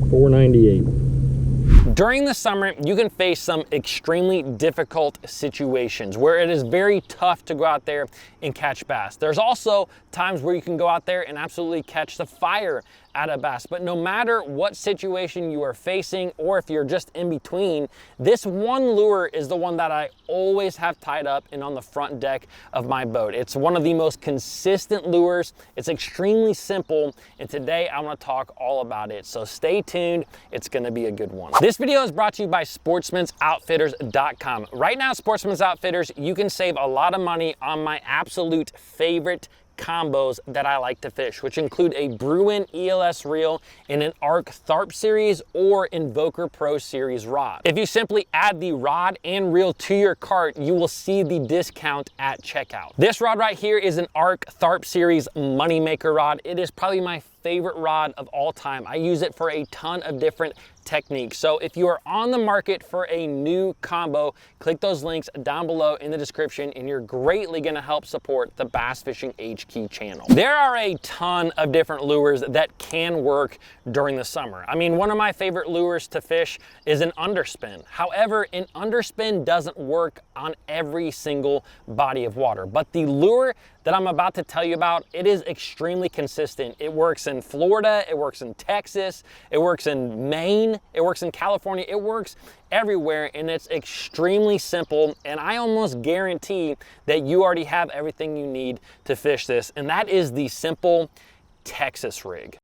$4.98. During the summer, you can face some extremely difficult situations where it is very tough to go out there and catch bass. There's also times where you can go out there and absolutely catch the fire out of bass. But no matter what situation you are facing, or if you're just in between, this one lure is the one that I always have tied up and on the front deck of my boat. It's one of the most consistent lures. It's extremely simple, and today I want to talk all about it. So stay tuned, it's going to be a good one. This video is brought to you by sportsmansoutfitters.com. Right now, Sportsman's Outfitters, you can save a lot of money on my absolute favorite combos that I like to fish, which include a BRUIN ELS reel and an ARK Tharp series or Invoker Pro series rod. If you simply add the rod and reel to your cart, you will see the discount at checkout. This rod right here is an ARK Tharp series moneymaker rod. It is probably my favorite rod of all time. I use it for a ton of different techniques. So if you are on the market for a new combo, click those links down below in the description and you're greatly going to help support the Bass Fishing HQ channel. There are a ton of different lures that can work during the summer. I mean, one of my favorite lures to fish is an underspin. However, an underspin doesn't work on every single body of water, but the lure that I'm about to tell you about, it is extremely consistent. It works in Florida, it works in Texas, it works in Maine, it works in California, it works everywhere, and it's extremely simple, and I almost guarantee that you already have everything you need to fish this, and that is the simple Texas rig.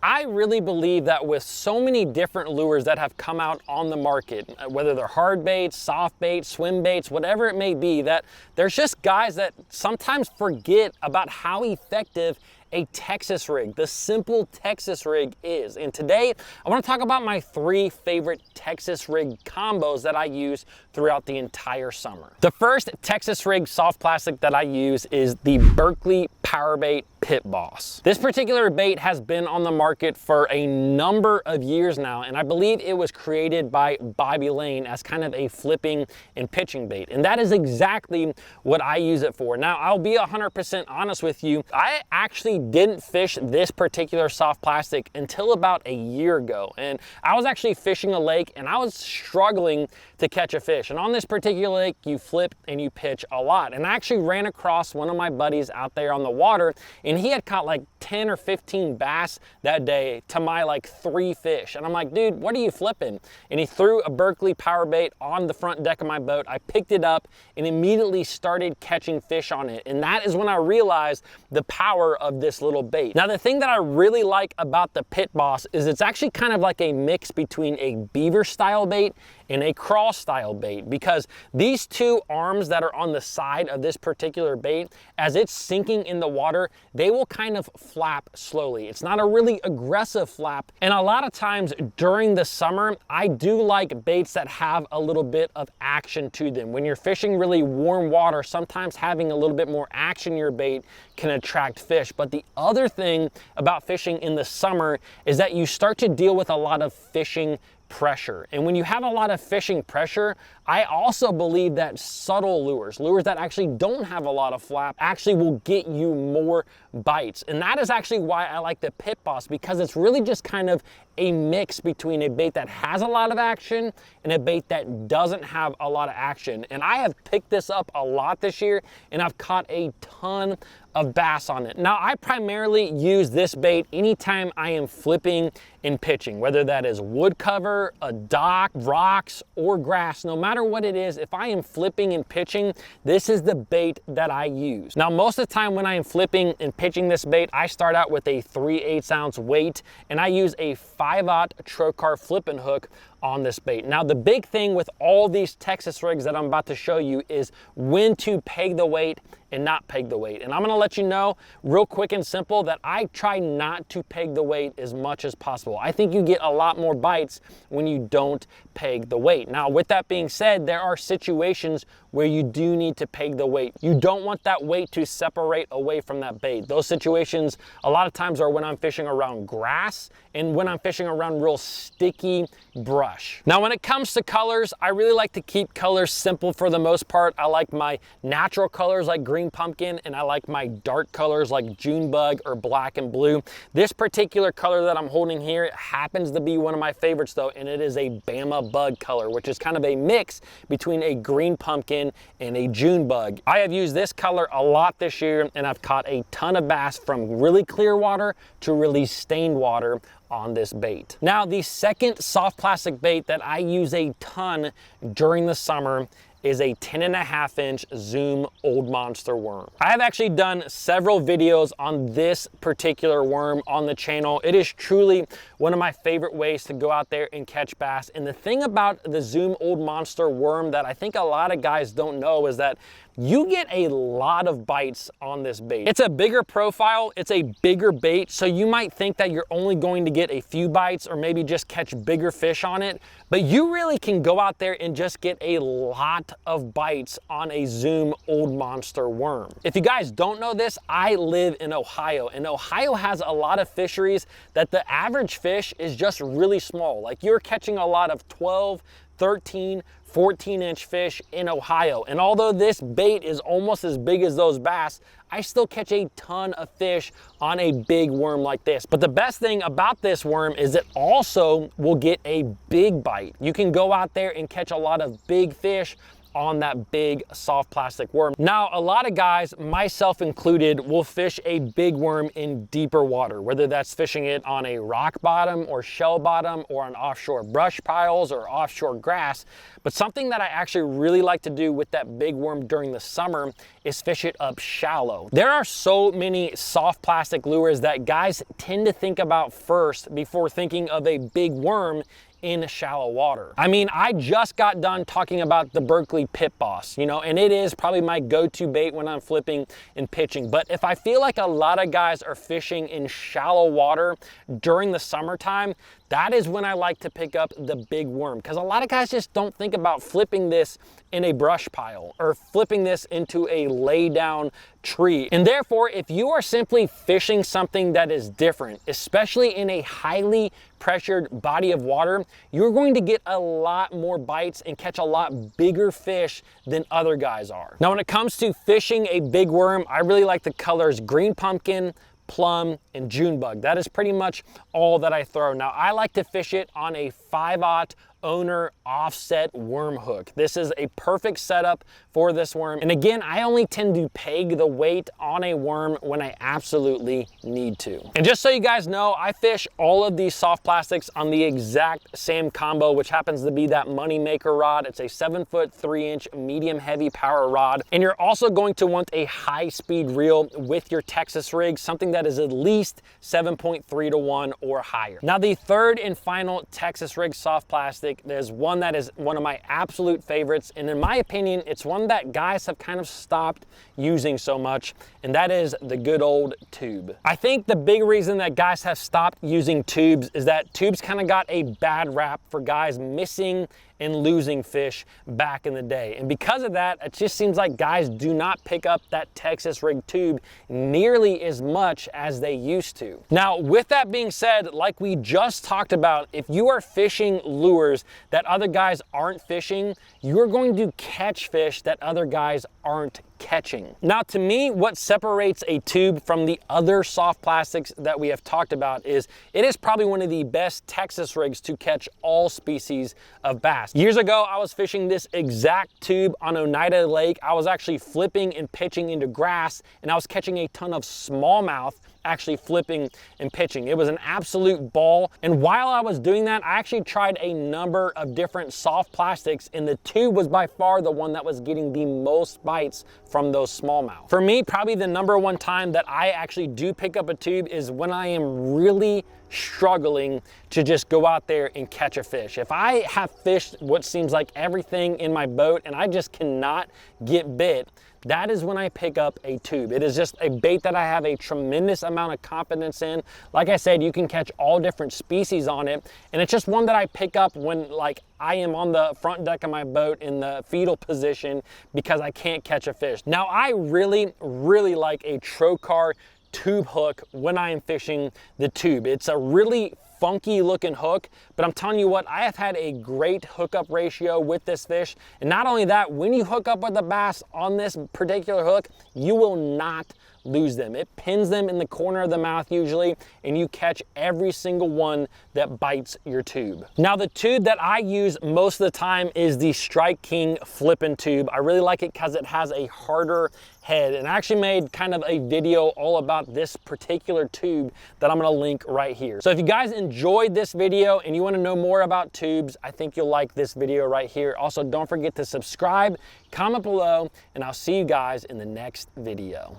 I really believe that with so many different lures that have come out on the market, whether they're hard baits, soft baits, swim baits, whatever it may be, that there's just guys that sometimes forget about how effective a Texas rig, the simple Texas rig is. And today I want to talk about my 3 favorite Texas rig combos that I use throughout the entire summer. The first Texas rig soft plastic that I use is the Berkley Power Bait Pit Boss. This particular bait has been on the market for a number of years now, and I believe it was created by Bobby Lane as kind of a flipping and pitching bait, and that is exactly what I use it for. Now, I'll be 100% honest with you, I actually didn't fish this particular soft plastic until about a year ago, and I was actually fishing a lake and I was struggling to catch a fish, and on this particular lake you flip and you pitch a lot, and I actually ran across one of my buddies out there on the water, and he had caught like 10 or 15 bass that day to my like 3 fish, and I'm like, dude, what are you flipping? And he threw a Berkley power bait on the front deck of my boat. I picked it up and immediately started catching fish on it, and that is when I realized the power of this little bait. Now, the thing that I really like about the Pit Boss is it's actually kind of like a mix between a beaver style bait and a crawl style bait, because these 2 arms that are on the side of this particular bait, as it's sinking in the water, they will kind of flap slowly. It's not a really aggressive flap, and a lot of times during the summer, I do like baits that have a little bit of action to them. When you're fishing really warm water, sometimes having a little bit more action in your bait can attract fish. But the other thing about fishing in the summer is that you start to deal with a lot of fishing pressure. And when you have a lot of fishing pressure, I also believe that subtle lures that actually don't have a lot of flap, actually will get you more bites. And that is actually why I like the Pit Boss, because it's really just kind of a mix between a bait that has a lot of action and a bait that doesn't have a lot of action. And I have picked this up a lot this year, and I've caught a ton of bass on it. Now, I primarily use this bait anytime I am flipping and pitching, whether that is wood cover, a dock, rocks, or grass. No matter what it is, if I am flipping and pitching, this is the bait that I use. Now, most of the time when I am flipping and pitching this bait, I start out with a 3/8 ounce weight, and I use a 5/0 trocar flipping hook on this bait. Now, the big thing with all these Texas rigs that I'm about to show you is when to peg the weight and not peg the weight. And I'm gonna let you know real quick and simple that I try not to peg the weight as much as possible. I think you get a lot more bites when you don't peg the weight. Now, with that being said, there are situations where you do need to peg the weight. You don't want that weight to separate away from that bait. Those situations a lot of times are when I'm fishing around grass and when I'm fishing around real sticky brush. Now, when it comes to colors, I really like to keep colors simple for the most part. I like my natural colors like green pumpkin, and I like my dark colors like June bug or black and blue. This particular color that I'm holding here happens to be one of my favorites though, and it is a Bama bug color, which is kind of a mix between a green pumpkin and a June bug. I have used this color a lot this year, and I've caught a ton of bass from really clear water to really stained water on this bait. Now, the second soft plastic bait that I use a ton during the summer is a 10.5-inch Zoom Old Monster worm. I have actually done several videos on this particular worm on the channel. It is truly one of my favorite ways to go out there and catch bass. And the thing about the Zoom Old Monster worm that I think a lot of guys don't know is that you get a lot of bites on this bait. It's a bigger profile, it's a bigger bait, so you might think that you're only going to get a few bites or maybe just catch bigger fish on it, but you really can go out there and just get a lot of bites on a Zoom Old Monster worm. If you guys don't know this, I live in Ohio, and Ohio has a lot of fisheries that the average fish is just really small. Like, you're catching a lot of 12, 13, 14-inch fish in Ohio. And although this bait is almost as big as those bass, I still catch a ton of fish on a big worm like this. But the best thing about this worm is it also will get a big bite. You can go out there and catch a lot of big fish on that big soft plastic worm. Now, a lot of guys, myself included, will fish a big worm in deeper water, whether that's fishing it on a rock bottom or shell bottom or on offshore brush piles or offshore grass. But something that I actually really like to do with that big worm during the summer is fish it up shallow. There are so many soft plastic lures that guys tend to think about first before thinking of a big worm in shallow water. I mean, I just got done talking about the Berkley Pit Boss, you know, and it is probably my go-to bait when I'm flipping and pitching. But if I feel like a lot of guys are fishing in shallow water during the summertime, that is when I like to pick up the big worm, because a lot of guys just don't think about flipping this in a brush pile or flipping this into a lay down tree. And therefore, if you are simply fishing something that is different, especially in a highly pressured body of water, you're going to get a lot more bites and catch a lot bigger fish than other guys are. Now, when it comes to fishing a big worm, I really like the colors green pumpkin, plum, and June bug. That is pretty much all that I throw. Now, I like to fish it on a 5/0 owner offset worm hook. This is a perfect setup for this worm. And again, I only tend to peg the weight on a worm when I absolutely need to. And just so you guys know, I fish all of these soft plastics on the exact same combo, which happens to be that Moneymaker rod. It's a 7-foot 3-inch medium heavy power rod. And you're also going to want a high speed reel with your Texas rig, something that is at least 7.3 to 1 or higher. Now, the third and final Texas rig soft plastic, there's one that is one of my absolute favorites, and in my opinion, it's one that guys have kind of stopped using so much, and that is the good old tube. I think the big reason that guys have stopped using tubes is that tubes kind of got a bad rap for guys missing and losing fish back in the day. And because of that, it just seems like guys do not pick up that Texas rig tube nearly as much as they used to. Now, with that being said, like we just talked about, if you are fishing lures that other guys aren't fishing, you're going to catch fish that other guys aren't catching. Now, to me, what separates a tube from the other soft plastics that we have talked about is it is probably one of the best Texas rigs to catch all species of bass. Years ago, I was fishing this exact tube on Oneida Lake. I was actually flipping and pitching into grass, and I was catching a ton of smallmouth actually flipping and pitching. It was an absolute ball. And while I was doing that, I actually tried a number of different soft plastics, and the tube was by far the one that was getting the most bites from those smallmouth. For me, probably the number one time that I actually do pick up a tube is when I am really struggling to just go out there and catch a fish. If I have fished what seems like everything in my boat and I just cannot get bit, that is when I pick up a tube. It is just a bait that I have a tremendous amount of confidence in. Like I said, you can catch all different species on it, and it's just one that I pick up when like I am on the front deck of my boat in the fetal position because I can't catch a fish. Now, I really like a trocar tube hook when I am fishing the tube. It's a really funky looking hook, but I'm telling you what, I have had a great hookup ratio with this fish. And not only that, when you hook up with a bass on this particular hook, you will not lose them. It pins them in the corner of the mouth usually, and you catch every single one that bites your tube. Now, the tube that I use most of the time is the Strike King flipping tube. I really like it because it has a harder head, and I actually made kind of a video all about this particular tube that I'm gonna link right here. So if you guys enjoyed this video and you wanna know more about tubes, I think you'll like this video right here. Also, don't forget to subscribe, comment below, and I'll see you guys in the next video.